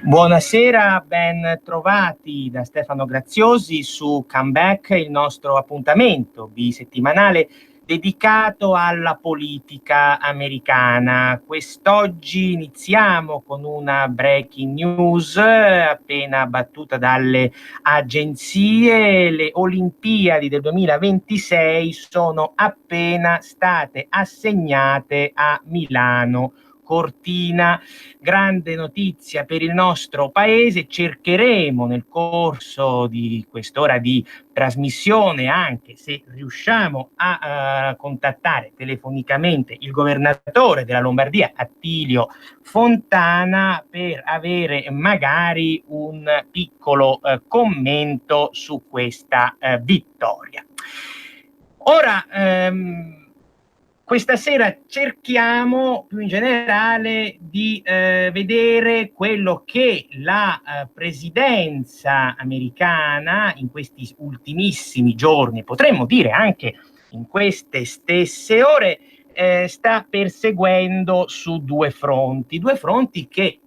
Buonasera, ben trovati da Stefano Graziosi su Comeback, il nostro appuntamento bisettimanale dedicato alla politica americana. Quest'oggi iniziamo con una breaking news appena battuta dalle agenzie. Le Olimpiadi del 2026 sono appena state assegnate a Milano Cortina. Grande notizia per il nostro paese. Cercheremo nel corso di quest'ora di trasmissione, anche se riusciamo a contattare telefonicamente il governatore della Lombardia, Attilio Fontana, per avere magari un piccolo commento su questa vittoria. Ora, questa sera cerchiamo più in generale di vedere quello che la presidenza americana in questi ultimissimi giorni, potremmo dire anche in queste stesse ore, sta perseguendo su due fronti che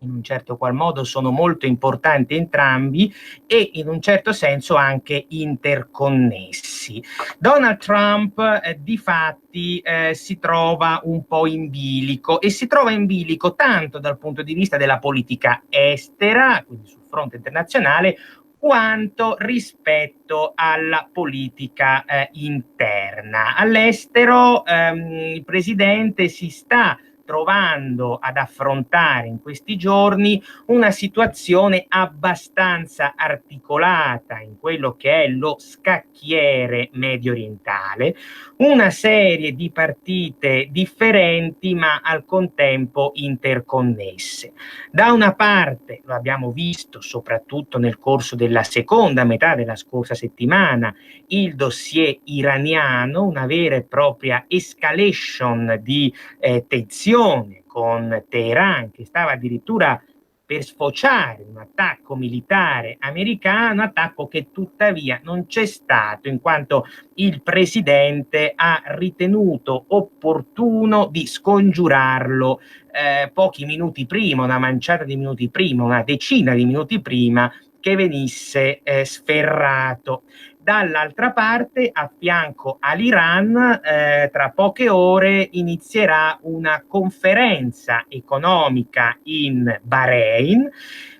in un certo qual modo sono molto importanti entrambi e in un certo senso anche interconnessi. Donald Trump difatti si trova un po' in bilico, e si trova in bilico tanto dal punto di vista della politica estera, quindi sul fronte internazionale, quanto rispetto alla politica interna. All'estero il presidente si sta trovando ad affrontare in questi giorni una situazione abbastanza articolata in quello che è lo scacchiere medio orientale, una serie di partite differenti ma al contempo interconnesse. Da una parte, lo abbiamo visto soprattutto nel corso della seconda metà della scorsa settimana, il dossier iraniano, una vera e propria escalation di tensione con Teheran, che stava addirittura per sfociare un attacco militare americano, attacco che tuttavia non c'è stato, in quanto il presidente ha ritenuto opportuno di scongiurarlo pochi minuti prima, una manciata di minuti prima, una decina di minuti prima che venisse sferrato. Dall'altra parte, a fianco all'Iran, tra poche ore inizierà una conferenza economica in Bahrain,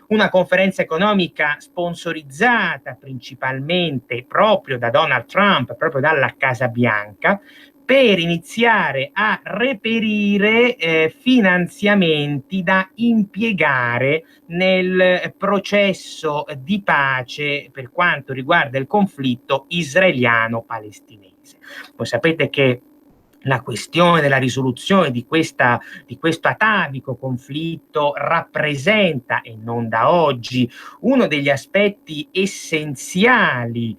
una conferenza economica sponsorizzata principalmente proprio da Donald Trump, proprio dalla Casa Bianca, per iniziare a reperire finanziamenti da impiegare nel processo di pace per quanto riguarda il conflitto israeliano-palestinese. Voi sapete che la questione della risoluzione di questo atavico conflitto rappresenta, e non da oggi, uno degli aspetti essenziali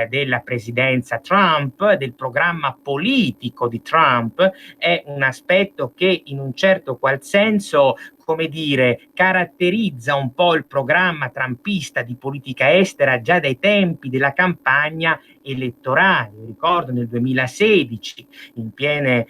della presidenza Trump, del programma politico di Trump. È un aspetto che in un certo qual senso, come dire, caratterizza un po' il programma trumpista di politica estera già dai tempi della campagna elettorale. Ricordo nel 2016, in piene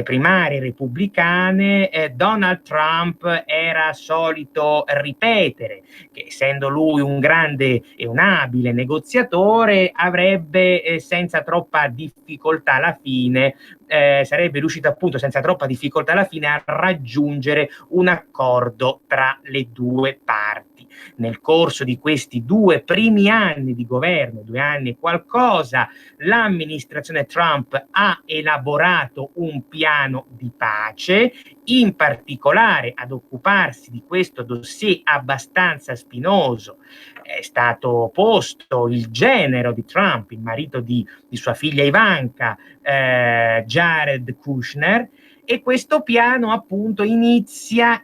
primarie repubblicane, Donald Trump era solito ripetere che, essendo lui un grande e un abile negoziatore, avrebbe senza troppa difficoltà alla fine sarebbe riuscito appunto senza troppa difficoltà alla fine a raggiungere un accordo tra le due parti. Nel corso di questi 2 primi anni di governo, 2 anni e qualcosa, l'amministrazione Trump ha elaborato un piano di pace, in particolare ad occuparsi di questo dossier abbastanza spinoso è stato posto il genero di Trump, il marito di sua figlia Ivanka, Jared Kushner, e questo piano appunto inizia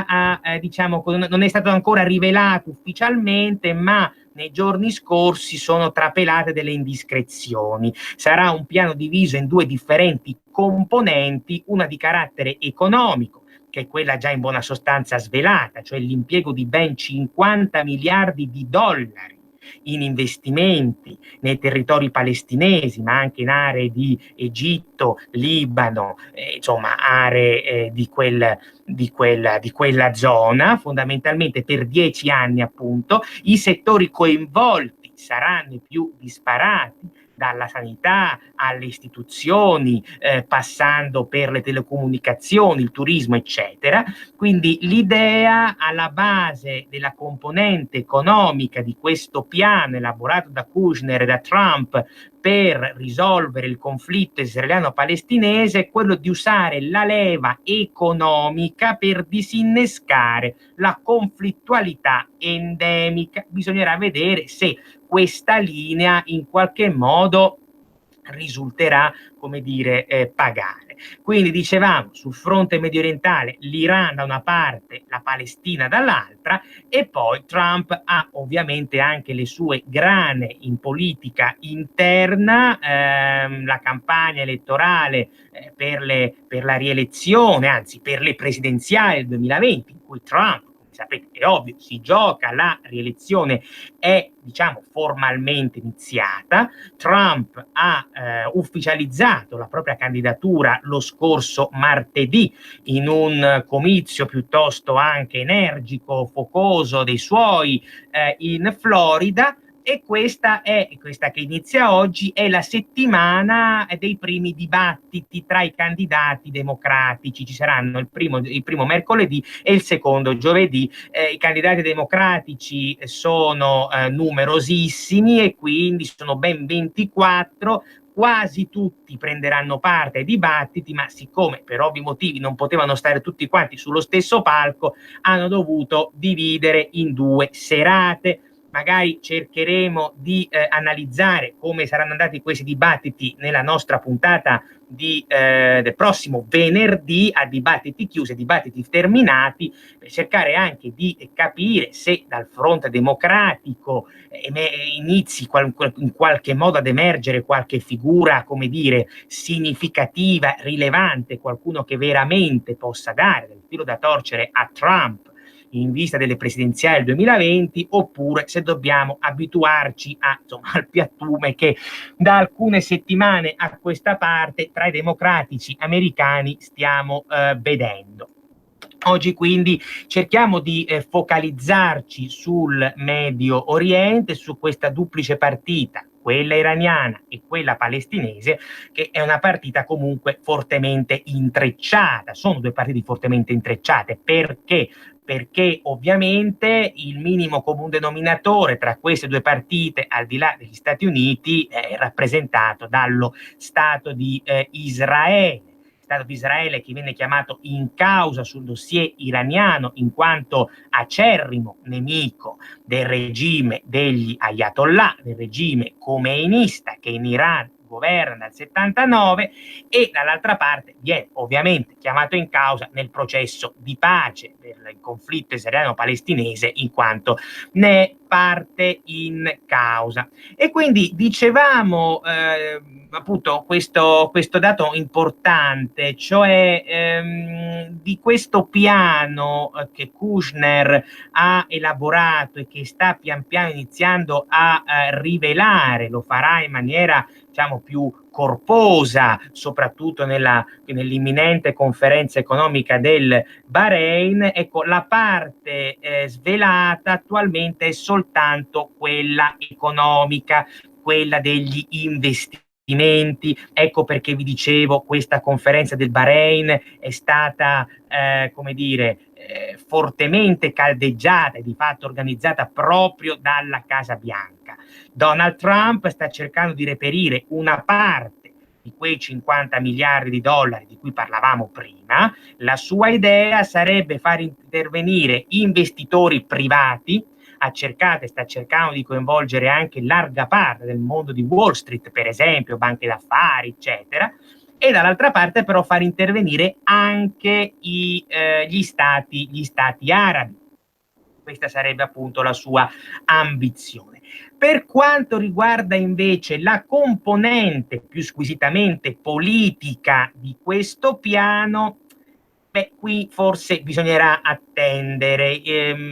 a, diciamo, non è stato ancora rivelato ufficialmente, ma nei giorni scorsi sono trapelate delle indiscrezioni. Sarà un piano diviso in 2 differenti componenti, una di carattere economico, che è quella già in buona sostanza svelata, cioè l'impiego di ben 50 miliardi di dollari in investimenti nei territori palestinesi, ma anche in aree di Egitto, Libano, insomma aree di quella zona, fondamentalmente per 10 anni appunto. I settori coinvolti saranno i più disparati, dalla sanità alle istituzioni, passando per le telecomunicazioni, il turismo, eccetera. Quindi l'idea alla base della componente economica di questo piano elaborato da Kushner e da Trump per risolvere il conflitto israeliano-palestinese è quello di usare la leva economica per disinnescare la conflittualità endemica. Bisognerà vedere se questa linea in qualche modo risulterà, come dire, pagare. Quindi dicevamo, sul fronte mediorientale l'Iran da una parte, la Palestina dall'altra, e poi Trump ha ovviamente anche le sue grane in politica interna, la campagna elettorale per la rielezione, anzi per le presidenziali del 2020, in cui Trump, sapete, è ovvio, si gioca la rielezione, è diciamo formalmente iniziata. Trump ha ufficializzato la propria candidatura lo scorso martedì in un comizio piuttosto anche energico, focoso dei suoi in Florida. E questa che inizia oggi è la settimana dei primi dibattiti tra i candidati democratici. Ci saranno il primo mercoledì e il secondo giovedì. I candidati democratici sono numerosissimi e quindi sono ben 24. Quasi tutti prenderanno parte ai dibattiti, ma siccome per ovvi motivi non potevano stare tutti quanti sullo stesso palco, hanno dovuto dividere in 2 serate. Magari cercheremo di analizzare come saranno andati questi dibattiti nella nostra puntata del prossimo venerdì, a dibattiti chiusi, a dibattiti terminati, per cercare anche di capire se dal fronte democratico inizi in qualche modo ad emergere qualche figura, come dire, significativa, rilevante, qualcuno che veramente possa dare del filo da torcere a Trump in vista delle presidenziali del 2020, oppure se dobbiamo abituarci al piattume che da alcune settimane a questa parte tra i democratici americani stiamo vedendo. Oggi quindi cerchiamo di focalizzarci sul Medio Oriente, su questa duplice partita, quella iraniana e quella palestinese, che è una partita comunque fortemente intrecciata. Sono 2 partite fortemente intrecciate. Perché? Perché ovviamente il minimo comune denominatore tra queste 2 partite, al di là degli Stati Uniti, è rappresentato dallo Stato di Israele. Stato di Israele che viene chiamato in causa sul dossier iraniano in quanto acerrimo nemico del regime degli Ayatollah, del regime khomeinista che in Iran governa dal 79, e dall'altra parte viene ovviamente chiamato in causa nel processo di pace del conflitto israeliano-palestinese in quanto ne è parte in causa. E quindi dicevamo appunto questo dato importante, cioè di questo piano che Kushner ha elaborato e che sta pian piano iniziando a rivelare, lo farà in maniera diciamo più corposa, soprattutto nell'imminente conferenza economica del Bahrain. Ecco, la parte svelata attualmente è soltanto quella economica, quella degli investimenti. investimenti. Ecco perché vi dicevo, questa conferenza del Bahrain è stata, come dire, fortemente caldeggiata e di fatto organizzata proprio dalla Casa Bianca. Donald Trump sta cercando di reperire una parte di quei 50 miliardi di dollari di cui parlavamo prima. La sua idea sarebbe far intervenire investitori privati, sta cercando di coinvolgere anche larga parte del mondo di Wall Street, per esempio, banche d'affari, eccetera, e dall'altra parte però far intervenire anche gli stati arabi. Questa sarebbe appunto la sua ambizione. Per quanto riguarda invece la componente più squisitamente politica di questo piano, beh, qui forse bisognerà attendere.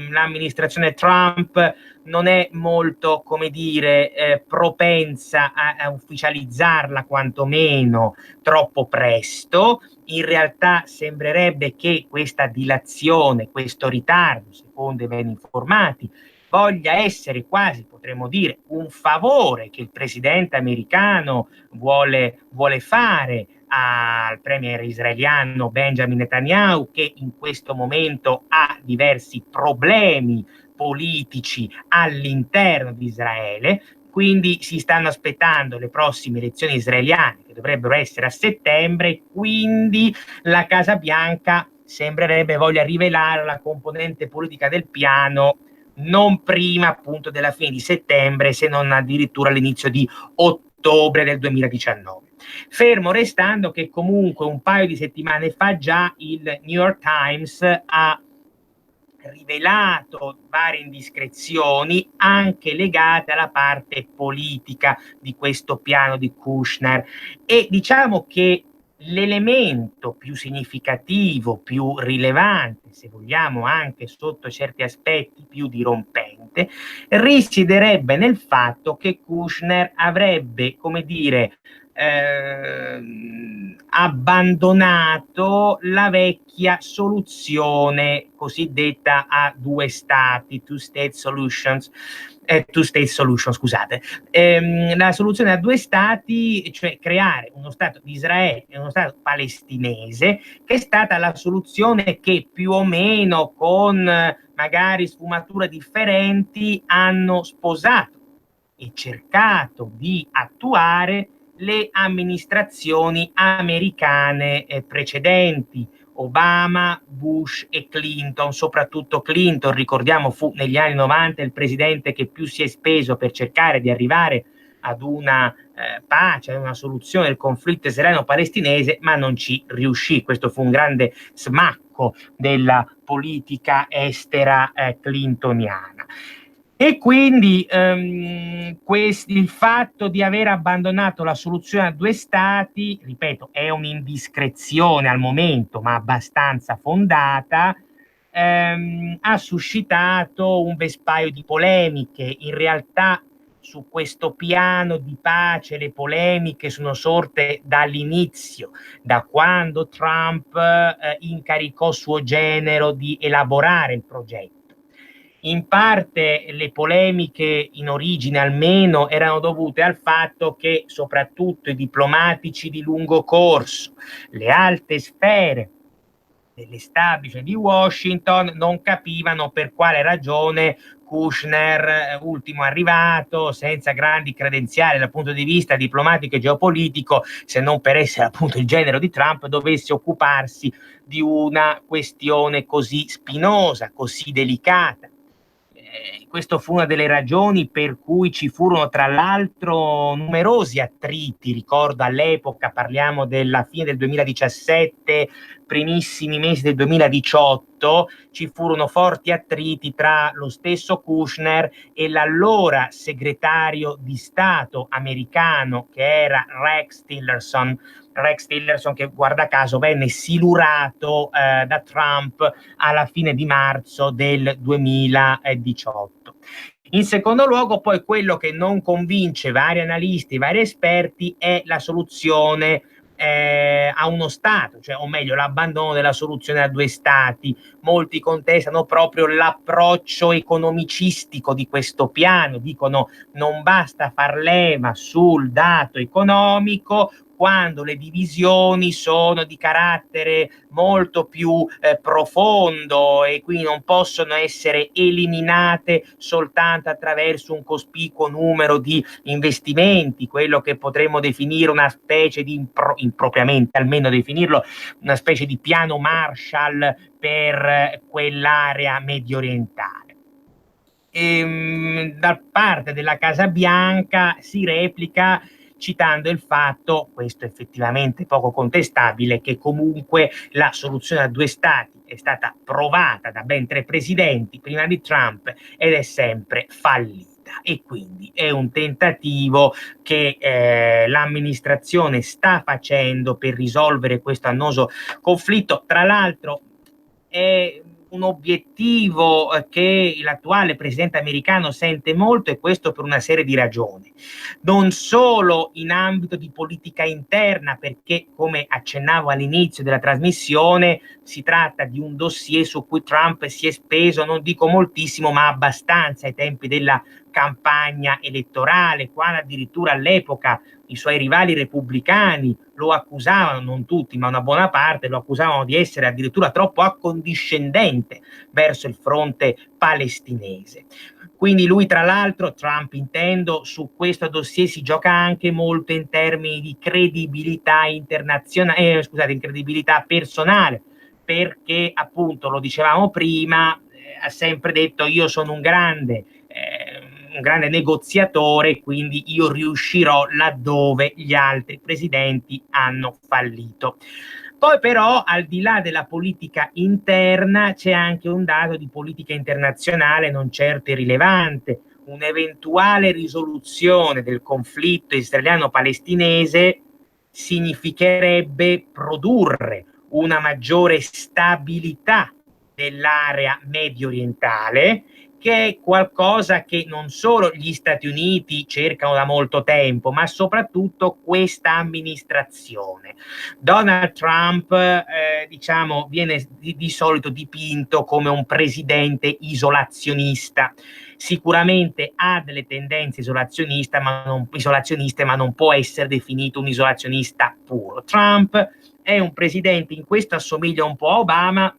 L'amministrazione Trump non è molto, come dire, propensa a ufficializzarla, quantomeno troppo presto. In realtà sembrerebbe che questa dilazione, questo ritardo, secondo i ben informati, voglia essere quasi, potremmo dire, un favore che il presidente americano vuole fare al premier israeliano Benjamin Netanyahu, che in questo momento ha diversi problemi politici all'interno di Israele. Quindi si stanno aspettando le prossime elezioni israeliane, che dovrebbero essere a settembre, quindi la Casa Bianca sembrerebbe voglia rivelare la componente politica del piano non prima appunto della fine di settembre, se non addirittura all'inizio di ottobre del 2019. Fermo restando che comunque un paio di settimane fa già il New York Times ha rivelato varie indiscrezioni anche legate alla parte politica di questo piano di Kushner, e diciamo che l'elemento più significativo, più rilevante, se vogliamo anche sotto certi aspetti più dirompente, risiederebbe nel fatto che Kushner avrebbe, come dire, abbandonato la vecchia soluzione cosiddetta a due stati, two state solution, scusate. La soluzione a due stati, cioè creare uno stato di Israele e uno stato palestinese, che è stata la soluzione che più o meno, con magari sfumature differenti, hanno sposato e cercato di attuare le amministrazioni americane precedenti, Obama, Bush e Clinton. Soprattutto Clinton, ricordiamo, fu negli anni 90 il presidente che più si è speso per cercare di arrivare ad una pace, ad una soluzione del conflitto israeliano-palestinese, ma non ci riuscì. Questo fu un grande smacco della politica estera clintoniana. E quindi il fatto di aver abbandonato la soluzione a due stati, ripeto, è un'indiscrezione al momento, ma abbastanza fondata, ha suscitato un vespaio di polemiche. In realtà su questo piano di pace le polemiche sono sorte dall'inizio, da quando Trump incaricò suo genero di elaborare il progetto. In parte le polemiche, in origine almeno, erano dovute al fatto che soprattutto i diplomatici di lungo corso, le alte sfere dell'establishment di Washington, non capivano per quale ragione Kushner, ultimo arrivato, senza grandi credenziali dal punto di vista diplomatico e geopolitico, se non per essere appunto il genero di Trump, dovesse occuparsi di una questione così spinosa, così delicata. Questo fu una delle ragioni per cui ci furono tra l'altro numerosi attriti. Ricordo all'epoca, parliamo della fine del 2017, primissimi mesi del 2018, ci furono forti attriti tra lo stesso Kushner e l'allora segretario di Stato americano, che era Rex Tillerson, che guarda caso venne silurato da Trump alla fine di marzo del 2018. In secondo luogo, poi, quello che non convince vari analisti, vari esperti, è la soluzione a uno Stato, cioè, o meglio, l'abbandono della soluzione a due Stati. Molti contestano proprio l'approccio economicistico di questo piano, dicono non basta far leva sul dato economico quando le divisioni sono di carattere molto più profondo e quindi non possono essere eliminate soltanto attraverso un cospicuo numero di investimenti, quello che potremmo definire una specie di impropriamente almeno definirlo una specie di piano Marshall per quell'area medio orientale. Da parte della Casa Bianca si replica citando il fatto, questo effettivamente poco contestabile, che comunque la soluzione a due Stati è stata provata da ben 3 presidenti prima di Trump ed è sempre fallita, e quindi è un tentativo che l'amministrazione sta facendo per risolvere questo annoso conflitto. Tra l'altro è un obiettivo che l'attuale presidente americano sente molto, e questo per una serie di ragioni. Non solo in ambito di politica interna, perché come accennavo all'inizio della trasmissione si tratta di un dossier su cui Trump si è speso, non dico moltissimo, ma abbastanza ai tempi della campagna elettorale, quando addirittura all'epoca i suoi rivali repubblicani lo accusavano, non tutti, ma una buona parte, lo accusavano di essere addirittura troppo accondiscendente verso il fronte palestinese. Quindi lui, tra l'altro, Trump intendo, su questo dossier si gioca anche molto in termini di credibilità internazionale, scusate, in credibilità personale, perché appunto, lo dicevamo prima, ha sempre detto io sono un grande negoziatore, quindi io riuscirò laddove gli altri presidenti hanno fallito. Poi però, al di là della politica interna, c'è anche un dato di politica internazionale non certo irrilevante. Un'eventuale risoluzione del conflitto israeliano-palestinese significherebbe produrre una maggiore stabilità dell'area medio orientale, che è qualcosa che non solo gli Stati Uniti cercano da molto tempo, ma soprattutto questa amministrazione. Donald Trump, diciamo, viene di solito dipinto come un presidente isolazionista. Sicuramente ha delle tendenze isolazioniste, ma non può essere definito un isolazionista puro. Trump è un presidente, in questo assomiglia un po' a Obama,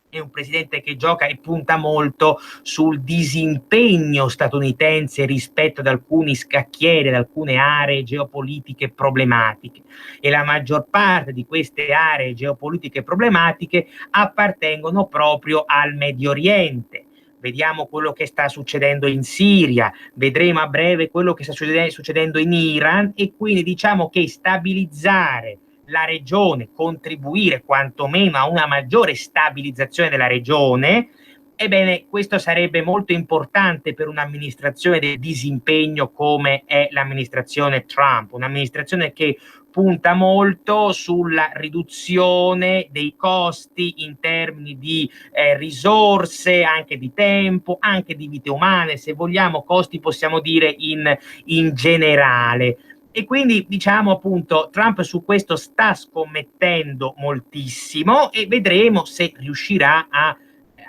è un presidente che gioca e punta molto sul disimpegno statunitense rispetto ad alcuni scacchieri, ad alcune aree geopolitiche problematiche, e la maggior parte di queste aree geopolitiche problematiche appartengono proprio al Medio Oriente. Vediamo quello che sta succedendo in Siria, vedremo a breve quello che sta succedendo in Iran, e quindi diciamo che stabilizzare la regione, contribuire quantomeno a una maggiore stabilizzazione della regione, ebbene questo sarebbe molto importante per un'amministrazione del disimpegno come è l'amministrazione Trump, un'amministrazione che punta molto sulla riduzione dei costi in termini di risorse, anche di tempo, anche di vite umane, se vogliamo, costi possiamo dire in generale. E quindi diciamo appunto Trump su questo sta scommettendo moltissimo, e vedremo se riuscirà a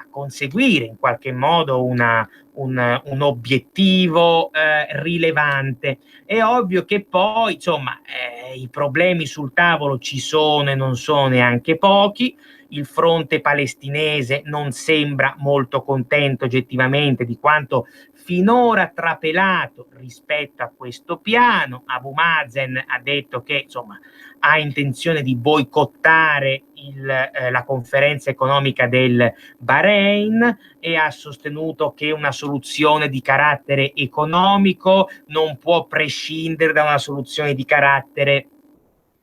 conseguire in qualche modo un obiettivo rilevante. È ovvio che poi insomma i problemi sul tavolo ci sono e non sono neanche pochi. Il fronte palestinese non sembra molto contento oggettivamente di quanto finora trapelato rispetto a questo piano. Abu Mazen ha detto che insomma ha intenzione di boicottare la conferenza economica del Bahrain, e ha sostenuto che una soluzione di carattere economico non può prescindere da una soluzione di carattere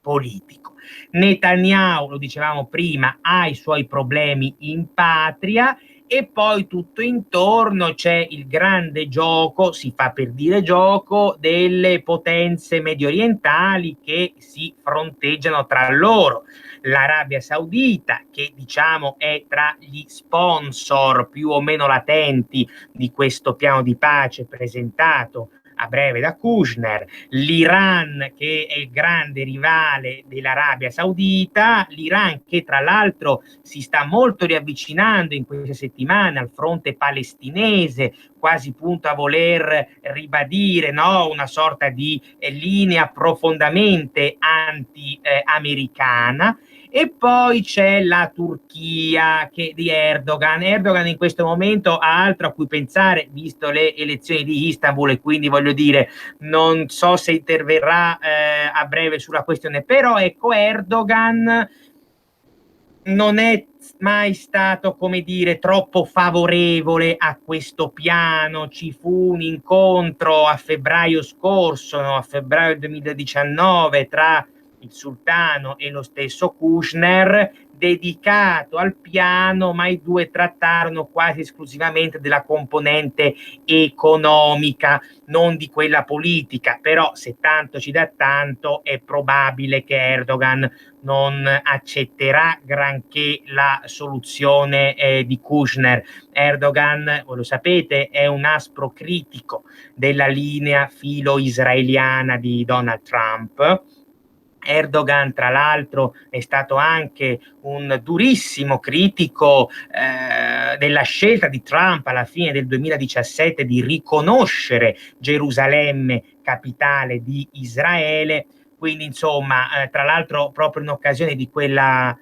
politico. Netanyahu, lo dicevamo prima, ha i suoi problemi in patria, e poi tutto intorno c'è il grande gioco, si fa per dire gioco, delle potenze medio orientali che si fronteggiano tra loro. L'Arabia Saudita, che diciamo è tra gli sponsor più o meno latenti di questo piano di pace presentato a breve da Kushner, l'Iran che è il grande rivale dell'Arabia Saudita, l'Iran che tra l'altro si sta molto riavvicinando in queste settimane al fronte palestinese, quasi punto a voler ribadire, no, una sorta di linea profondamente anti-americana. E poi c'è la Turchia di Erdogan. Erdogan in questo momento ha altro a cui pensare, visto le elezioni di Istanbul, e quindi voglio dire, non so se interverrà a breve sulla questione, però ecco, Erdogan non è mai stato, come dire, troppo favorevole a questo piano. Ci fu un incontro a febbraio scorso, no? A febbraio 2019, tra il sultano e lo stesso Kushner, dedicato al piano, ma i due trattarono quasi esclusivamente della componente economica, non di quella politica. Però se tanto ci dà tanto, è probabile che Erdogan non accetterà granché la soluzione di Kushner. Erdogan, voi lo sapete, è un aspro critico della linea filo-israeliana di Donald Trump. Erdogan, tra l'altro, è stato anche un durissimo critico della scelta di Trump alla fine del 2017 di riconoscere Gerusalemme capitale di Israele. Quindi, insomma, tra l'altro, proprio in occasione di quella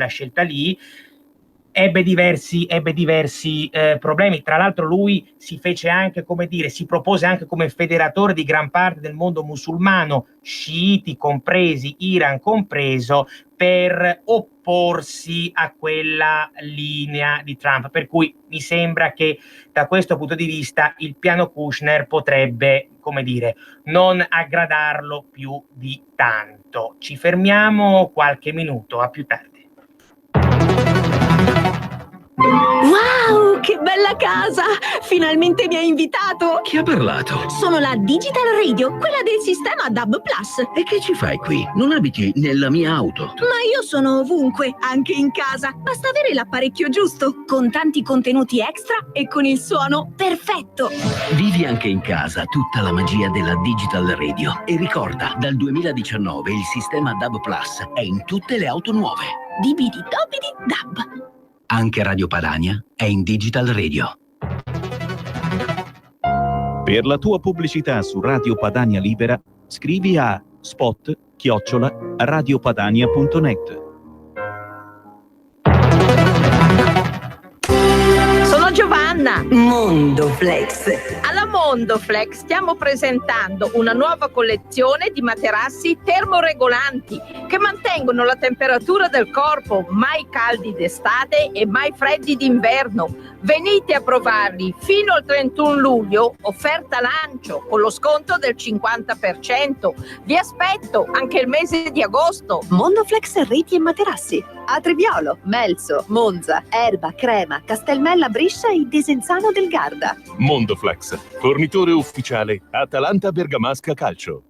scelta lì, ebbe diversi problemi. Tra l'altro lui si fece anche, come dire, si propose anche come federatore di gran parte del mondo musulmano, sciiti compresi, Iran compreso, per opporsi a quella linea di Trump. Per cui mi sembra che da questo punto di vista il piano Kushner potrebbe, come dire, non aggradarlo più di tanto. Ci fermiamo qualche minuto, a più tardi. Wow, che bella casa! Finalmente mi hai invitato! Chi ha parlato? Sono la Digital Radio, quella del sistema DAB+. E che ci fai qui? Non abiti nella mia auto. Ma io sono ovunque, anche in casa. Basta avere l'apparecchio giusto, con tanti contenuti extra e con il suono perfetto. Vivi anche in casa tutta la magia della Digital Radio. E ricorda, dal 2019 il sistema DAB+ è in tutte le auto nuove. Dibidi dobidi dab. Anche Radio Padania è in Digital Radio. Per la tua pubblicità su Radio Padania Libera, scrivi a spot@radiopadania.net. Sono Giovanna. Mondoflex. Alla Mondoflex stiamo presentando una nuova collezione di materassi termoregolanti che mantengono la temperatura del corpo, mai caldi d'estate e mai freddi d'inverno. Venite a provarli fino al 31 luglio, offerta lancio con lo sconto del 50%. Vi aspetto anche il mese di agosto. Mondoflex reti e materassi. A Trebbiolo, Melzo, Monza, Erba, Crema, Castelmella, Brescia e Desenzano del Garda. Mondoflex, fornitore ufficiale Atalanta Bergamasca Calcio.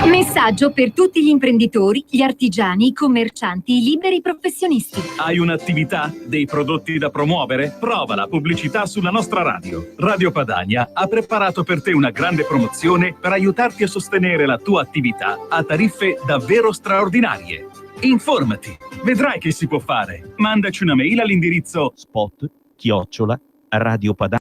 Messaggio per tutti gli imprenditori, gli artigiani, i commercianti, i liberi professionisti. Hai un'attività? Dei prodotti da promuovere? Prova la pubblicità sulla nostra radio. Radio Padania ha preparato per te una grande promozione per aiutarti a sostenere la tua attività a tariffe davvero straordinarie. Informati, vedrai che si può fare. Mandaci una mail all'indirizzo spot@radiopadania.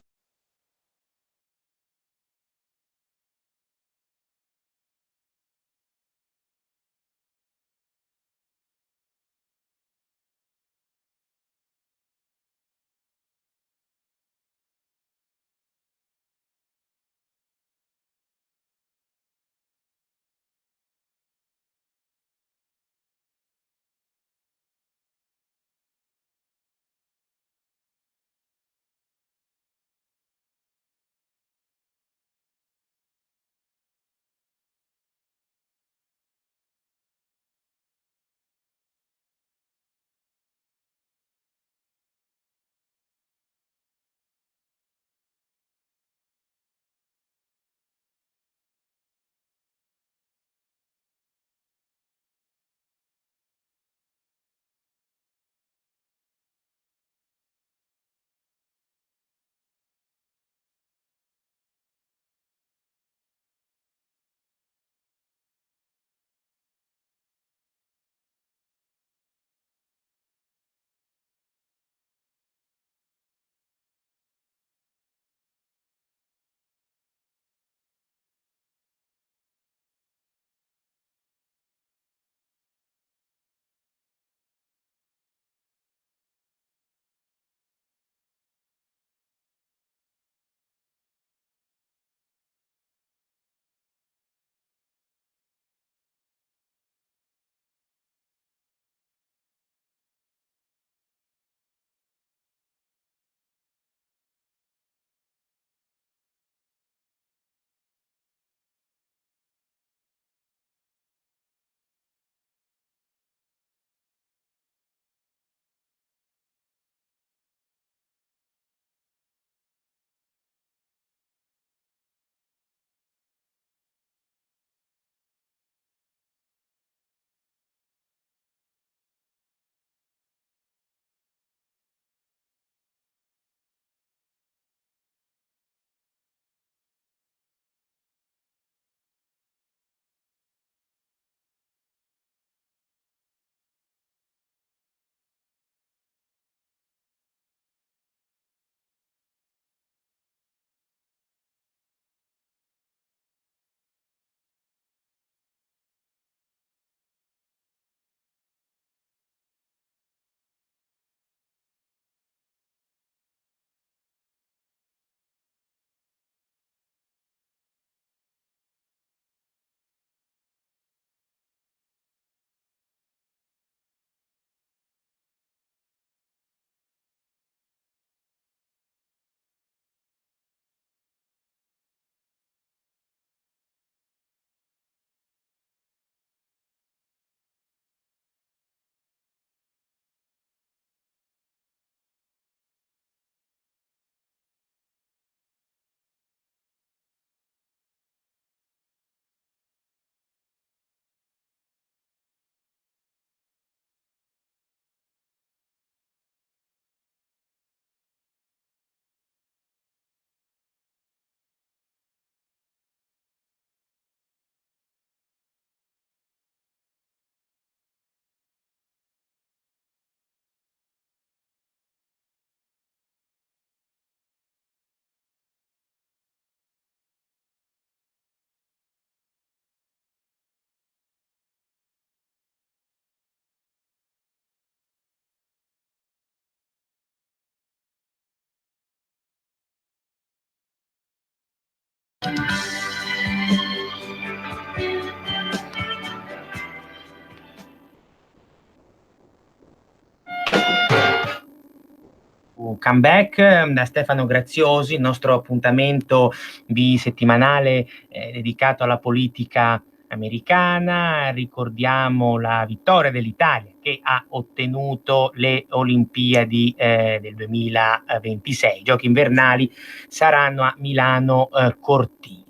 comeback da Stefano Graziosi, il nostro appuntamento bisettimanale dedicato alla politica americana. Ricordiamo la vittoria dell'Italia che ha ottenuto le Olimpiadi del 2026. I giochi invernali saranno a Milano Cortina.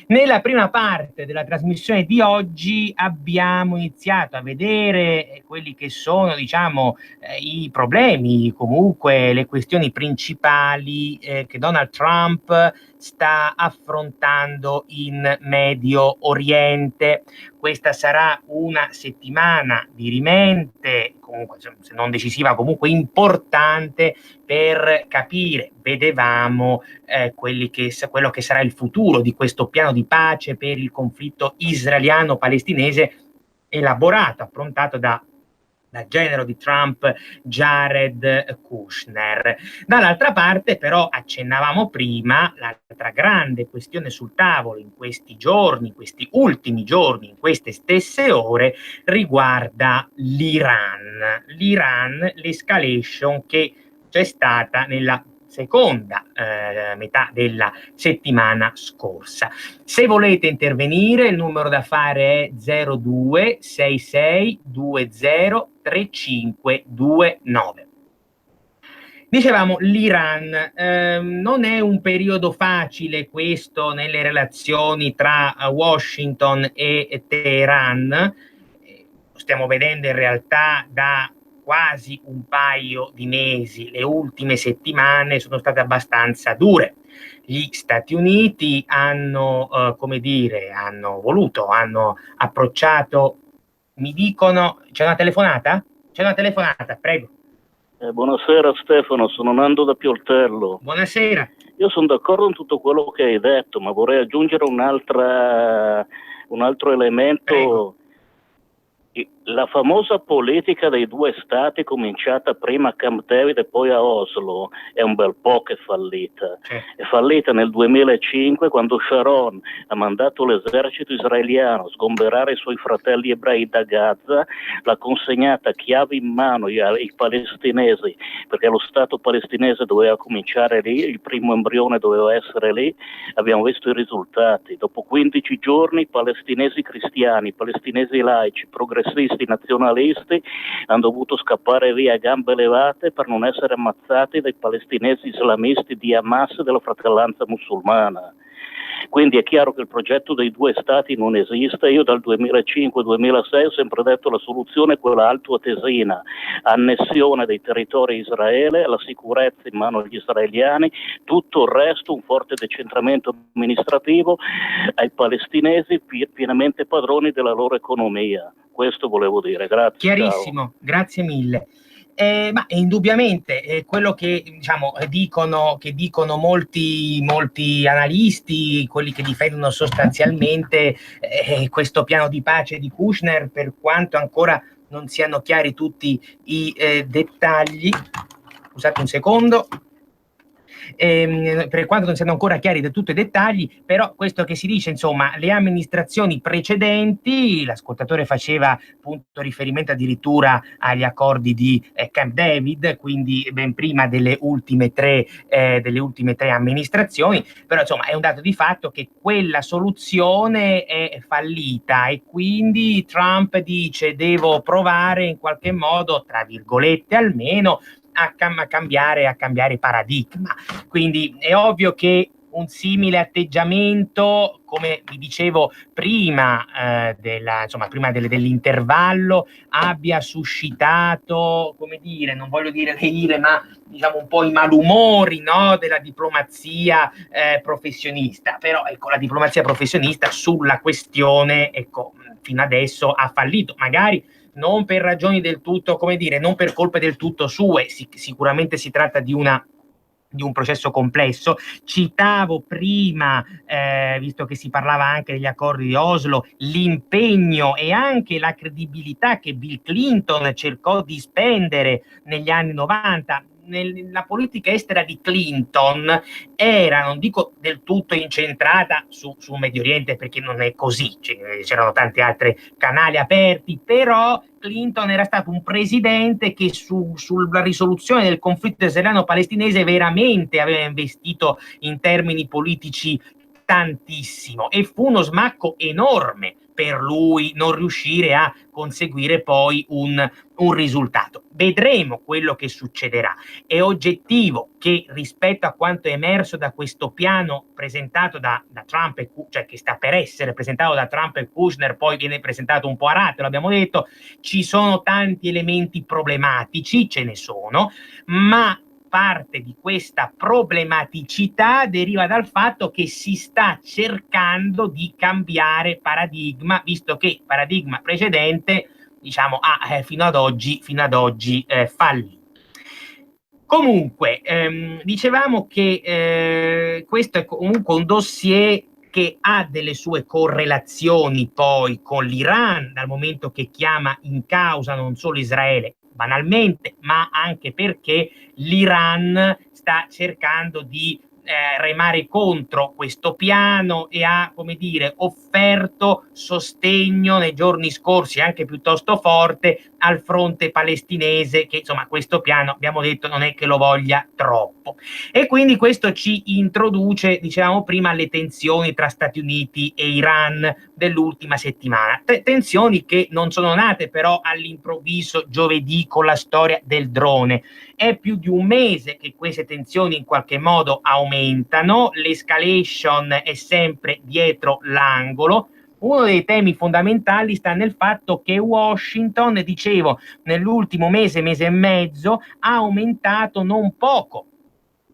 Nella prima parte della trasmissione di oggi abbiamo iniziato a vedere quelli che sono, diciamo, i problemi, comunque le questioni principali che Donald Trump sta affrontando in Medio Oriente. Questa sarà una settimana dirimente, comunque se non decisiva, comunque importante per capire, vedevamo quello che sarà il futuro di questo piano di pace per il conflitto israeliano-palestinese elaborato, approntato dal genero di Trump Jared Kushner. Dall'altra parte però, accennavamo prima, l'altra grande questione sul tavolo in questi giorni, questi ultimi giorni, in queste stesse ore, riguarda l'Iran, l'escalation che c'è stata nella seconda metà della settimana scorsa. Se volete intervenire, il numero da fare è 02 66 20 3529. Dicevamo, l'Iran non è un periodo facile questo nelle relazioni tra Washington e Teheran. Lo stiamo vedendo in realtà da quasi un paio di mesi. Le ultime settimane sono state abbastanza dure. Gli Stati Uniti hanno approcciato, mi dicono, c'è una telefonata? C'è una telefonata, prego. Buonasera Stefano, sono Nando da Pioltello. Buonasera. Io sono d'accordo in tutto quello che hai detto, ma vorrei aggiungere un altro elemento. Prego. La famosa politica dei due stati, cominciata prima a Camp David e poi a Oslo, è un bel po' che è fallita. È fallita nel 2005 quando Sharon ha mandato l'esercito israeliano a sgomberare i suoi fratelli ebrei da Gaza, l'ha consegnata chiave in mano ai palestinesi, perché lo Stato palestinese doveva cominciare lì, il primo embrione doveva essere lì. Abbiamo visto i risultati. Dopo 15 giorni palestinesi cristiani, palestinesi laici, progressisti, nazionalisti hanno dovuto scappare via a gambe levate per non essere ammazzati dai palestinesi islamisti di Hamas e della fratellanza musulmana. Quindi è chiaro che il progetto dei due stati non esiste. Io dal 2005-2006 ho sempre detto la soluzione è quella altoatesina, annessione dei territori Israele, la sicurezza in mano agli israeliani, tutto il resto un forte decentramento amministrativo ai palestinesi pienamente padroni della loro economia. Questo volevo dire, grazie. Chiarissimo, ciao. Grazie mille. Ma indubbiamente quello che dicono molti analisti, quelli che difendono sostanzialmente questo piano di pace di Kushner, per quanto ancora non siano chiari tutti i dettagli. Scusate un secondo. Per quanto non siano ancora chiari da tutti i dettagli, però questo che si dice, insomma, le amministrazioni precedenti, l'ascoltatore faceva appunto riferimento addirittura agli accordi di Camp David, quindi ben prima delle ultime tre amministrazioni, però insomma è un dato di fatto che quella soluzione è fallita e quindi Trump dice: devo provare in qualche modo, tra virgolette almeno, a cambiare paradigma. Quindi è ovvio che un simile atteggiamento, come vi dicevo prima, dell'intervallo, abbia suscitato, come dire, non voglio dire ma diciamo un po' i malumori, no, della diplomazia professionista. Però ecco, la diplomazia professionista sulla questione, ecco, fino adesso ha fallito, magari non per ragioni del tutto, come dire, non per colpe del tutto sue. Sicuramente si tratta di un processo complesso. Citavo prima, visto che si parlava anche degli accordi di Oslo, l'impegno e anche la credibilità che Bill Clinton cercò di spendere negli anni 90. la politica estera di Clinton era, non dico del tutto incentrata sul Medio Oriente, perché non è così, c'erano tanti altri canali aperti, però Clinton era stato un presidente che sulla risoluzione del conflitto israeliano-palestinese veramente aveva investito in termini politici tantissimo, e fu uno smacco enorme per lui non riuscire a conseguire poi un risultato. Vedremo quello che succederà. È oggettivo che rispetto a quanto è emerso da questo piano presentato da Trump, cioè che sta per essere presentato da Trump e Kushner, poi viene presentato un po' a rate, l'abbiamo detto, ci sono tanti elementi problematici, ce ne sono, ma parte di questa problematicità deriva dal fatto che si sta cercando di cambiare paradigma, visto che il paradigma precedente, diciamo, fino ad oggi fallito. Comunque, dicevamo che questo è comunque un dossier che ha delle sue correlazioni poi con l'Iran, dal momento che chiama in causa non solo Israele, banalmente, ma anche perché l'Iran sta cercando di remare contro questo piano e ha, come dire, offerto sostegno nei giorni scorsi, anche piuttosto forte, al fronte palestinese, che insomma questo piano, abbiamo detto, non è che lo voglia troppo. E quindi questo ci introduce, dicevamo prima, alle tensioni tra Stati Uniti e Iran dell'ultima settimana. Tensioni che non sono nate però all'improvviso giovedì con la storia del drone. È più di un mese che queste tensioni in qualche modo aumentano, l'escalation è sempre dietro l'angolo. Uno dei temi fondamentali sta nel fatto che Washington, dicevo, nell'ultimo mese e mezzo, ha aumentato non poco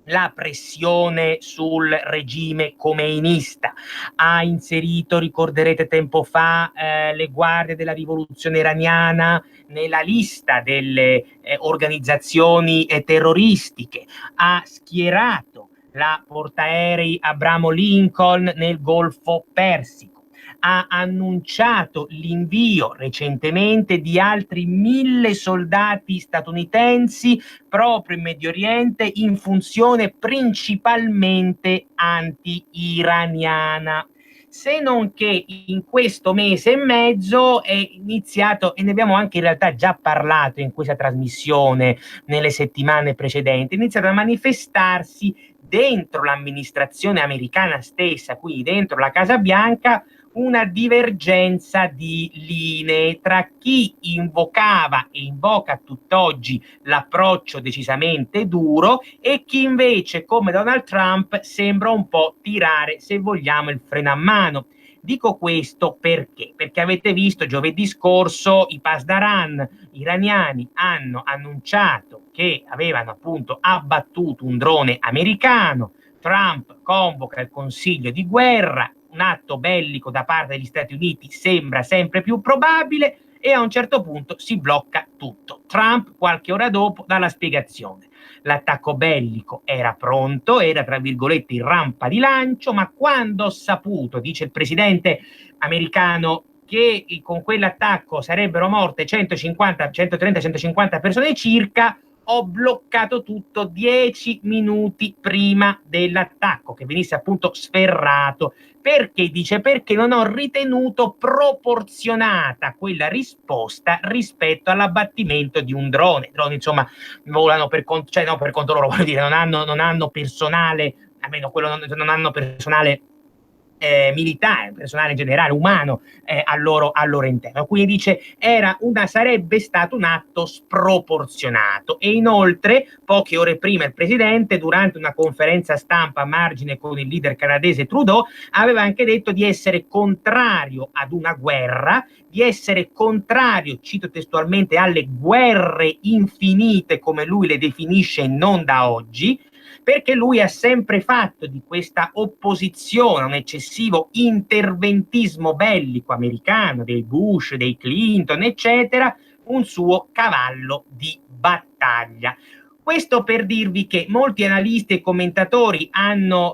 la pressione sul regime khomeinista. Ha inserito, ricorderete tempo fa, le guardie della rivoluzione iraniana nella lista delle organizzazioni terroristiche, ha schierato la portaerei Abramo Lincoln nel Golfo Persico, ha annunciato l'invio recentemente di altri 1.000 soldati statunitensi proprio in Medio Oriente in funzione principalmente anti-iraniana. Se non che in questo mese e mezzo è iniziato, e ne abbiamo anche in realtà già parlato in questa trasmissione nelle settimane precedenti, è iniziato a manifestarsi dentro l'amministrazione americana stessa, quindi dentro la Casa Bianca, una divergenza di linee tra chi invocava e invoca tutt'oggi l'approccio decisamente duro e chi invece, come Donald Trump, sembra un po' tirare, se vogliamo, il freno a mano. Dico questo perché? Perché avete visto giovedì scorso i Pasdaran iraniani hanno annunciato che avevano appunto abbattuto un drone americano. Trump convoca il consiglio di guerra, un atto bellico da parte degli Stati Uniti sembra sempre più probabile e a un certo punto si blocca tutto. Trump qualche ora dopo dà la spiegazione. L'attacco bellico era pronto, era tra virgolette in rampa di lancio, ma quando ho saputo, dice il presidente americano, che con quell'attacco sarebbero morte 130-150 persone circa, ho bloccato tutto 10 minuti prima dell'attacco, che venisse appunto sferrato. Perché? Dice, perché non ho ritenuto proporzionata quella risposta rispetto all'abbattimento di un drone. Droni, insomma, volano per conto, cioè no, per conto loro, voglio dire, non hanno personale, almeno quello non hanno personale militare, personale generale, umano al loro interno. Quindi dice sarebbe stato un atto sproporzionato. E inoltre, poche ore prima, il presidente, durante una conferenza stampa a margine con il leader canadese Trudeau, aveva anche detto di essere contrario ad una guerra, di essere contrario, cito testualmente, alle guerre infinite, come lui le definisce non da oggi, perché lui ha sempre fatto di questa opposizione a un eccessivo interventismo bellico americano, dei Bush, dei Clinton, eccetera, un suo cavallo di battaglia. Questo per dirvi che molti analisti e commentatori hanno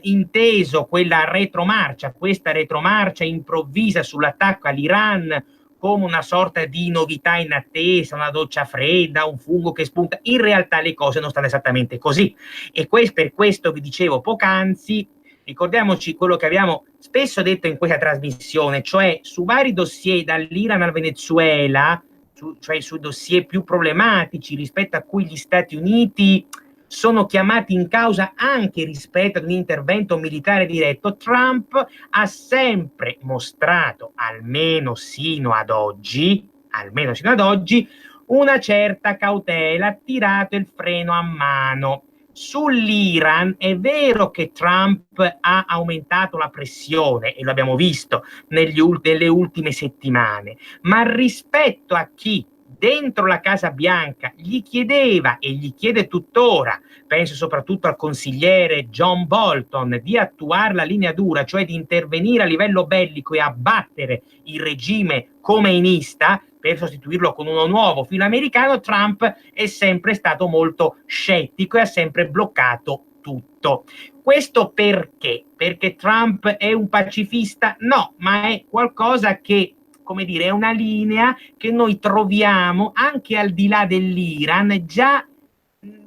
inteso questa retromarcia improvvisa sull'attacco all'Iran come una sorta di novità inattesa, una doccia fredda, un fungo che spunta. In realtà le cose non stanno esattamente così, e per questo vi dicevo poc'anzi, ricordiamoci quello che abbiamo spesso detto in questa trasmissione, cioè su vari dossier, dall'Iran al Venezuela, cioè su dossier più problematici rispetto a cui gli Stati Uniti sono chiamati in causa anche rispetto ad un intervento militare diretto, Trump ha sempre mostrato, almeno sino ad oggi, una certa cautela, ha tirato il freno a mano. Sull'Iran è vero che Trump ha aumentato la pressione, e lo abbiamo visto nelle ultime settimane, ma rispetto a chi dentro la Casa Bianca gli chiedeva e gli chiede tuttora, penso soprattutto al consigliere John Bolton, di attuare la linea dura, cioè di intervenire a livello bellico e abbattere il regime khomeinista per sostituirlo con uno nuovo filoamericano, Trump è sempre stato molto scettico e ha sempre bloccato tutto. Questo perché? Perché Trump è un pacifista? No, ma è qualcosa che, come dire, è una linea che noi troviamo anche al di là dell'Iran già,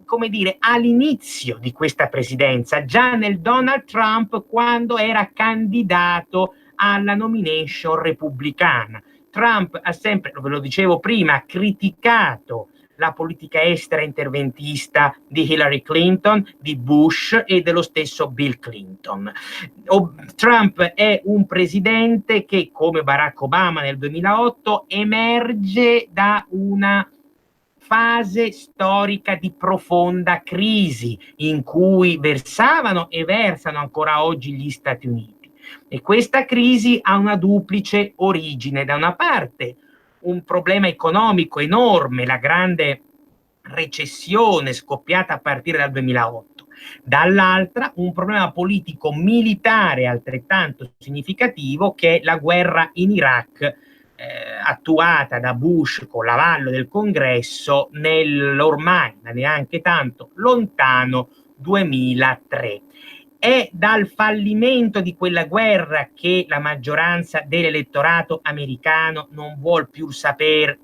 come dire, all'inizio di questa presidenza, già nel Donald Trump quando era candidato alla nomination repubblicana. Trump ha sempre, ve lo dicevo prima, criticato la politica estera interventista di Hillary Clinton, di Bush e dello stesso Bill Clinton. Trump è un presidente che, come Barack Obama nel 2008, emerge da una fase storica di profonda crisi in cui versavano e versano ancora oggi gli Stati Uniti. E questa crisi ha una duplice origine: da una parte un problema economico enorme, la grande recessione scoppiata a partire dal 2008, dall'altra un problema politico militare altrettanto significativo, che è la guerra in Iraq, attuata da Bush con l'avallo del Congresso nell'ormai, ma neanche tanto lontano, 2003. È dal fallimento di quella guerra che la maggioranza dell'elettorato americano non vuole più sentir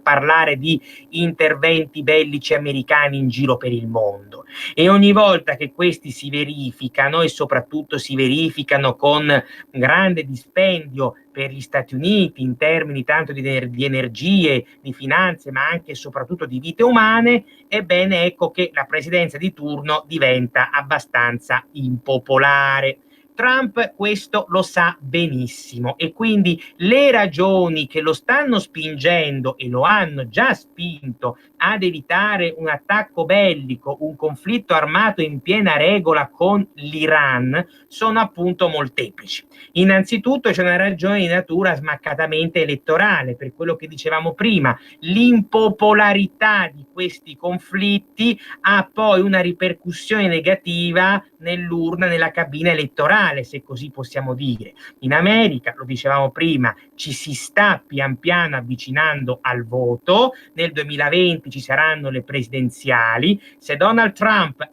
parlare di interventi bellici americani in giro per il mondo. E ogni volta che questi si verificano, e soprattutto si verificano con grande dispendio per gli Stati Uniti in termini tanto di energie, di finanze, ma anche e soprattutto di vite umane, ebbene ecco che la presidenza di turno diventa abbastanza impopolare. Trump questo lo sa benissimo, e quindi le ragioni che lo stanno spingendo e lo hanno già spinto ad evitare un attacco bellico, un conflitto armato in piena regola con l'Iran, sono appunto molteplici. Innanzitutto c'è una ragione di natura smaccatamente elettorale, per quello che dicevamo prima: l'impopolarità di questi conflitti ha poi una ripercussione negativa nell'urna, nella cabina elettorale, se così possiamo dire. In America, lo dicevamo prima, ci si sta pian piano avvicinando al voto. Nel 2020 ci saranno le presidenziali. Se Donald Trump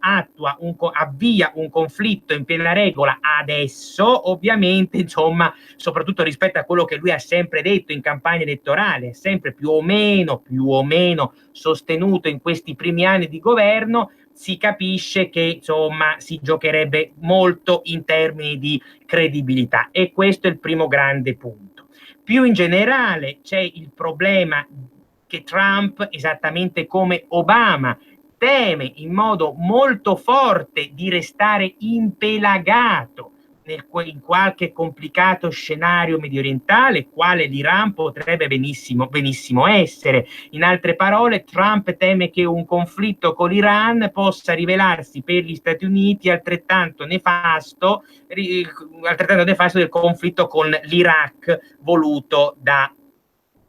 avvia un conflitto in piena regola adesso, ovviamente, insomma, soprattutto rispetto a quello che lui ha sempre detto in campagna elettorale, sempre più o meno sostenuto in questi primi anni di governo, si capisce che insomma si giocherebbe molto in termini di credibilità, e questo è il primo grande punto. Più in generale c'è il problema che Trump, esattamente come Obama, teme in modo molto forte di restare impelagato in qualche complicato scenario mediorientale, quale l'Iran potrebbe benissimo essere. In altre parole, Trump teme che un conflitto con l'Iran possa rivelarsi per gli Stati Uniti altrettanto nefasto del conflitto con l'Iraq voluto da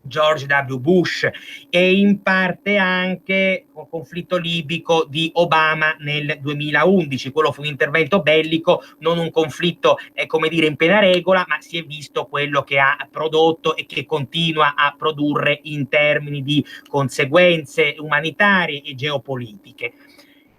George W. Bush, e in parte anche il conflitto libico di Obama nel 2011. Quello fu un intervento bellico, non un conflitto in piena regola, ma si è visto quello che ha prodotto e che continua a produrre in termini di conseguenze umanitarie e geopolitiche,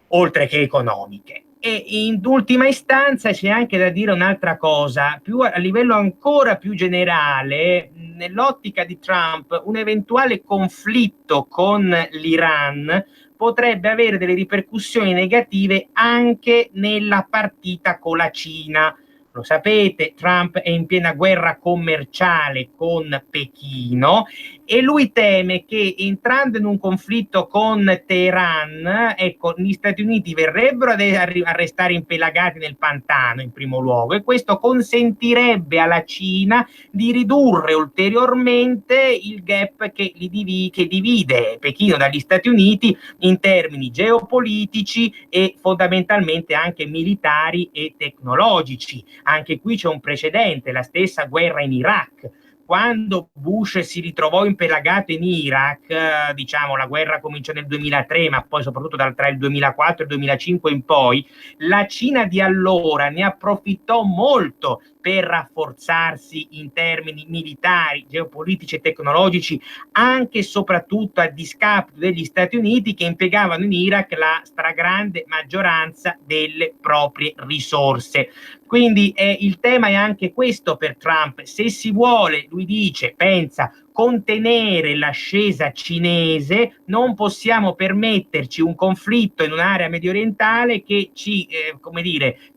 oltre che economiche. E in ultima istanza c'è anche da dire un'altra cosa, più a livello ancora più generale, nell'ottica di Trump, un eventuale conflitto con l'Iran potrebbe avere delle ripercussioni negative anche nella partita con la Cina. Lo sapete, Trump è in piena guerra commerciale con Pechino e lui teme che entrando in un conflitto con Teheran, ecco, gli Stati Uniti verrebbero a restare impelagati nel pantano in primo luogo, e questo consentirebbe alla Cina di ridurre ulteriormente il gap che divide Pechino dagli Stati Uniti in termini geopolitici e fondamentalmente anche militari e tecnologici. Anche qui c'è un precedente, la stessa guerra in Iraq. Quando Bush si ritrovò impelagato in Iraq, diciamo la guerra cominciò nel 2003, ma poi soprattutto tra il 2004 e il 2005 in poi, la Cina di allora ne approfittò molto per rafforzarsi in termini militari, geopolitici e tecnologici, anche e soprattutto a discapito degli Stati Uniti, che impiegavano in Iraq la stragrande maggioranza delle proprie risorse. Quindi il tema è anche questo per Trump: se si vuole, lui dice, pensa, contenere l'ascesa cinese, non possiamo permetterci un conflitto in un'area mediorientale che ci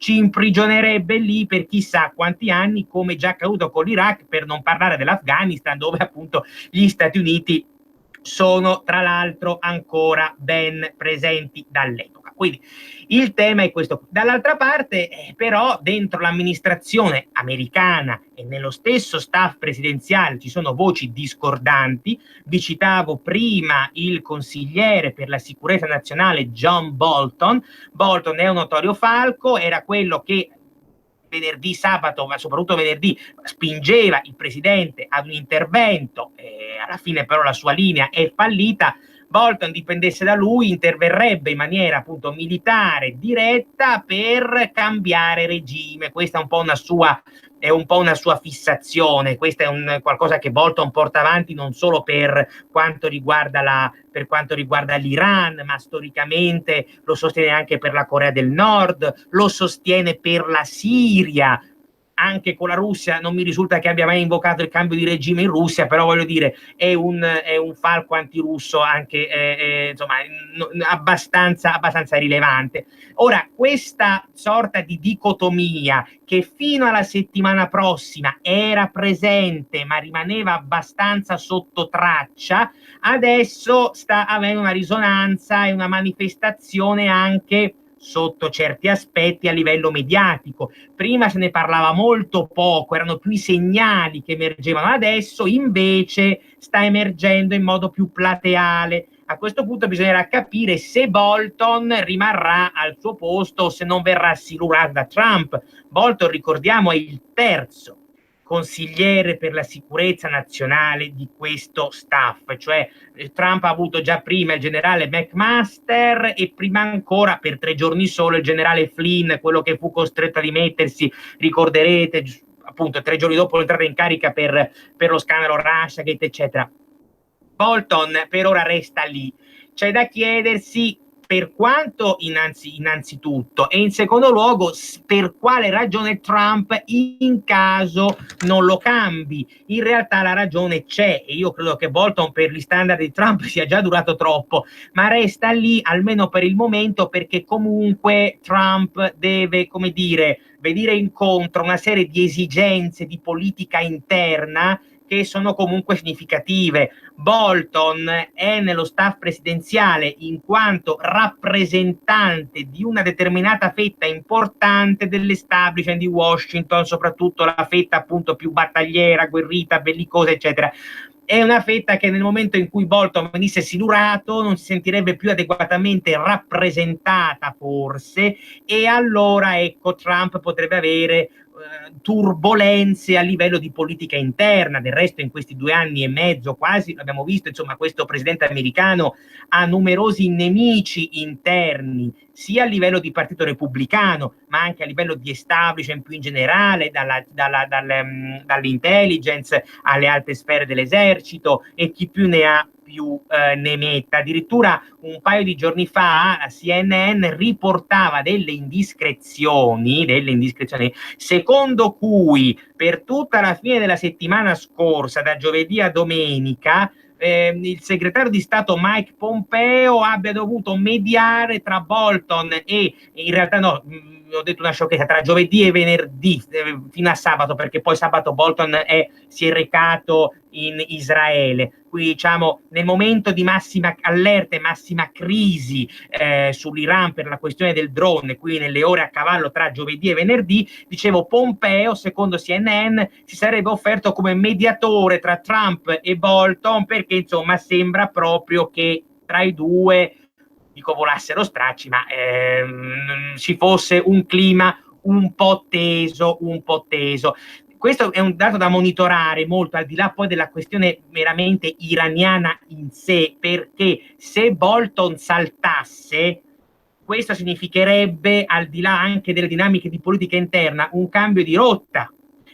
imprigionerebbe lì per chissà quanti anni, come già accaduto con l'Iraq, per non parlare dell'Afghanistan, dove appunto gli Stati Uniti sono tra l'altro ancora ben presenti dall'epoca. Quindi il tema è questo. Dall'altra parte, però, dentro l'amministrazione americana e nello stesso staff presidenziale ci sono voci discordanti. Vi citavo prima il consigliere per la sicurezza nazionale John Bolton. Bolton è un notorio falco, era quello che venerdì, sabato, ma soprattutto venerdì, spingeva il presidente ad un intervento, alla fine però la sua linea è fallita. Bolton, dipendesse da lui, interverrebbe in maniera appunto militare diretta per cambiare regime. Questa è un po' una sua fissazione. Questo è qualcosa che Bolton porta avanti non solo per quanto riguarda l'Iran, ma storicamente lo sostiene anche per la Corea del Nord, lo sostiene per la Siria. Anche con la Russia non mi risulta che abbia mai invocato il cambio di regime in Russia, però voglio dire, è un falco antirusso anche insomma abbastanza rilevante. Ora, questa sorta di dicotomia che fino alla settimana prossima era presente ma rimaneva abbastanza sotto traccia, adesso sta avendo una risonanza e una manifestazione anche sotto certi aspetti a livello mediatico. Prima se ne parlava molto poco, erano più i segnali che emergevano, adesso invece sta emergendo in modo più plateale. A questo punto bisognerà capire se Bolton rimarrà al suo posto o se non verrà silurato da Trump. Bolton, ricordiamo, è il terzo consigliere per la sicurezza nazionale di questo staff, cioè Trump ha avuto già prima il generale McMaster e prima ancora, per 3 giorni solo, il generale Flynn, quello che fu costretto a dimettersi, ricorderete, appunto 3 giorni dopo l'entrata in carica per lo scandalo Russiagate, eccetera. Bolton per ora resta lì. C'è da chiedersi per quanto innanzitutto, e in secondo luogo per quale ragione Trump in caso non lo cambi. In realtà la ragione c'è, e io credo che Bolton per gli standard di Trump sia già durato troppo, ma resta lì almeno per il momento, perché comunque Trump deve, come dire, venire incontro a una serie di esigenze di politica interna che sono comunque significative. Bolton è nello staff presidenziale in quanto rappresentante di una determinata fetta importante dell'establishment di Washington, soprattutto la fetta appunto più battagliera, guerrita, bellicosa, eccetera. È una fetta che nel momento in cui Bolton venisse silurato non si sentirebbe più adeguatamente rappresentata, forse, e allora ecco Trump potrebbe avere turbolenze a livello di politica interna. Del resto in questi 2 anni e mezzo quasi abbiamo visto, insomma, questo presidente americano ha numerosi nemici interni, sia a livello di partito repubblicano ma anche a livello di establishment più in generale, dall'intelligence alle alte sfere dell'esercito, e chi più ne ha più ne metta. Addirittura un paio di giorni fa la CNN riportava delle indiscrezioni secondo cui per tutta la fine della settimana scorsa, da giovedì a domenica, il segretario di Stato Mike Pompeo abbia dovuto mediare tra Bolton e, in realtà no, ho detto una sciocchezza, tra giovedì e venerdì fino a sabato, perché poi sabato Bolton si è recato in Israele. Quindi diciamo nel momento di massima allerta e massima crisi sull'Iran per la questione del drone, quindi nelle ore a cavallo tra giovedì e venerdì, dicevo, Pompeo, secondo CNN, si sarebbe offerto come mediatore tra Trump e Bolton, perché insomma sembra proprio che tra i due, dico volassero stracci, ma ci fosse un clima un po' teso. Questo è un dato da monitorare molto, al di là poi della questione meramente iraniana in sé, perché se Bolton saltasse, questo significherebbe, al di là anche delle dinamiche di politica interna, un cambio di rotta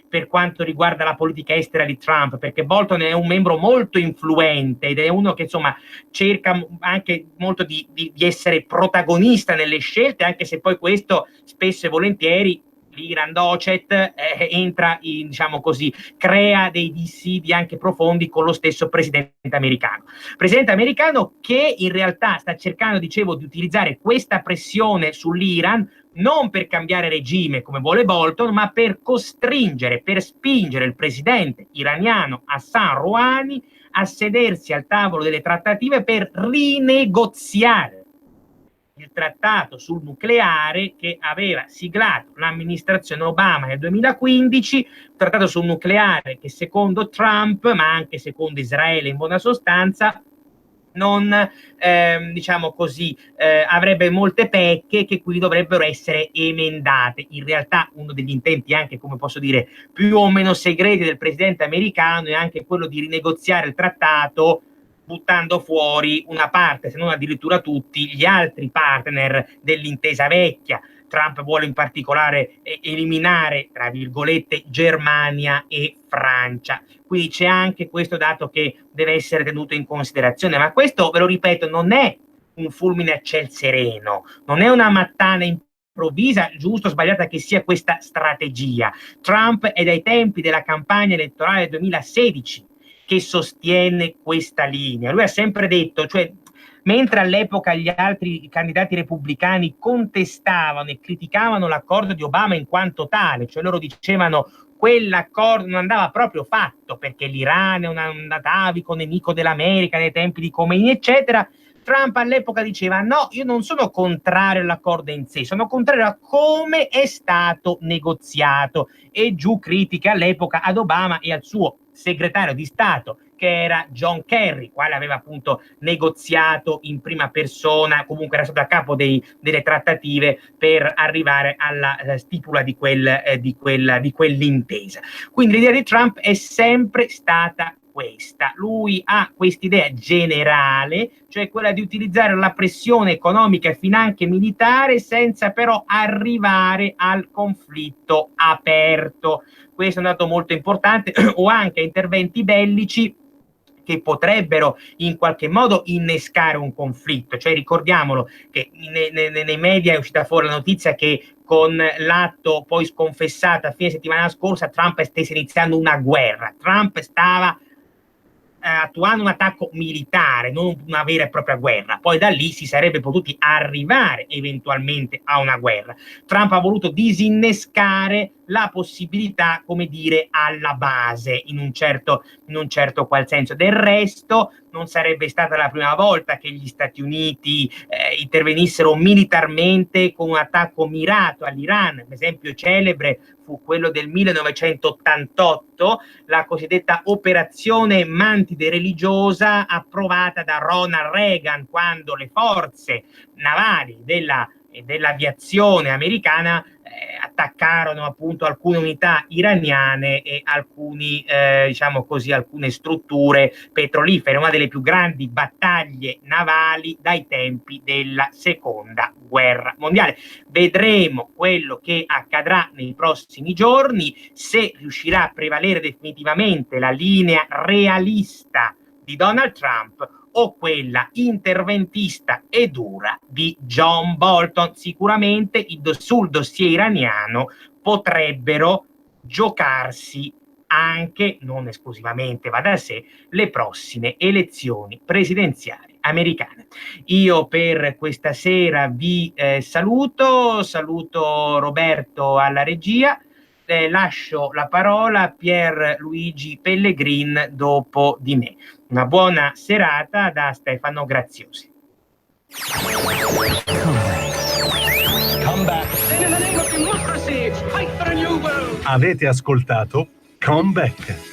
per quanto riguarda la politica estera di Trump, perché Bolton è un membro molto influente ed è uno che insomma cerca anche molto di essere protagonista nelle scelte, anche se poi questo spesso e volentieri l'Iran Docet entra in, diciamo così, crea dei dissidi anche profondi con lo stesso presidente americano che in realtà sta cercando, dicevo, di utilizzare questa pressione sull'Iran non per cambiare regime come vuole Bolton, ma per costringere, per spingere il presidente iraniano Hassan Rouhani a sedersi al tavolo delle trattative per rinegoziare il trattato sul nucleare che aveva siglato l'amministrazione Obama nel 2015, un trattato sul nucleare che secondo Trump, ma anche secondo Israele in buona sostanza, non diciamo così avrebbe molte pecche che quindi dovrebbero essere emendate. In realtà uno degli intenti, anche come posso dire più o meno segreti, del presidente americano è anche quello di rinegoziare il trattato buttando fuori una parte, se non addirittura tutti, gli altri partner dell'intesa vecchia. Trump vuole in particolare eliminare, tra virgolette, Germania e Francia. Quindi c'è anche questo dato che deve essere tenuto in considerazione. Ma questo, ve lo ripeto, non è un fulmine a ciel sereno, non è una mattana improvvisa, giusto o sbagliata che sia questa strategia. Trump è dai tempi della campagna elettorale del 2016 che sostiene questa linea. Lui ha sempre detto, cioè, mentre all'epoca gli altri candidati repubblicani contestavano e criticavano l'accordo di Obama in quanto tale, cioè loro dicevano quell'accordo non andava proprio fatto perché l'Iran è un atavico nemico dell'America nei tempi di Khomeini, eccetera, Trump all'epoca diceva no, io non sono contrario all'accordo in sé, sono contrario a come è stato negoziato, e giù critiche all'epoca ad Obama e al suo segretario di Stato, che era John Kerry, quale aveva appunto negoziato in prima persona, comunque era stato a capo delle trattative per arrivare alla stipula di quell'intesa. Quindi l'idea di Trump è sempre stata questa. Lui ha quest'idea generale, cioè quella di utilizzare la pressione economica e finanche militare senza però arrivare al conflitto aperto. Questo è un dato molto importante, o anche interventi bellici che potrebbero in qualche modo innescare un conflitto. Cioè ricordiamolo che nei media è uscita fuori la notizia che con l'atto poi sconfessato a fine settimana scorsa Trump stesse iniziando una guerra. Trump stava attuando un attacco militare, non una vera e propria guerra. Poi da lì si sarebbe potuti arrivare eventualmente a una guerra. Trump ha voluto disinnescare la possibilità, come dire, alla base, in un certo qual senso. Del resto non sarebbe stata la prima volta che gli Stati Uniti intervenissero militarmente con un attacco mirato all'Iran. L'esempio celebre fu quello del 1988, la cosiddetta operazione Mantide religiosa, approvata da Ronald Reagan, quando le forze navali dell'aviazione americana attaccarono appunto alcune unità iraniane e alcune strutture petrolifere, una delle più grandi battaglie navali dai tempi della seconda guerra mondiale. Vedremo quello che accadrà nei prossimi giorni, se riuscirà a prevalere definitivamente la linea realista di Donald Trump o quella interventista e dura di John Bolton. Sicuramente sul dossier iraniano potrebbero giocarsi anche, non esclusivamente, va da sé, le prossime elezioni presidenziali americane. Io per questa sera vi saluto Roberto alla regia, lascio la parola a Pierluigi Pellegrin dopo di me. Una buona serata da Stefano Graziosi. Come back. In the name of democracy, fight for a new world. Avete ascoltato Come Back.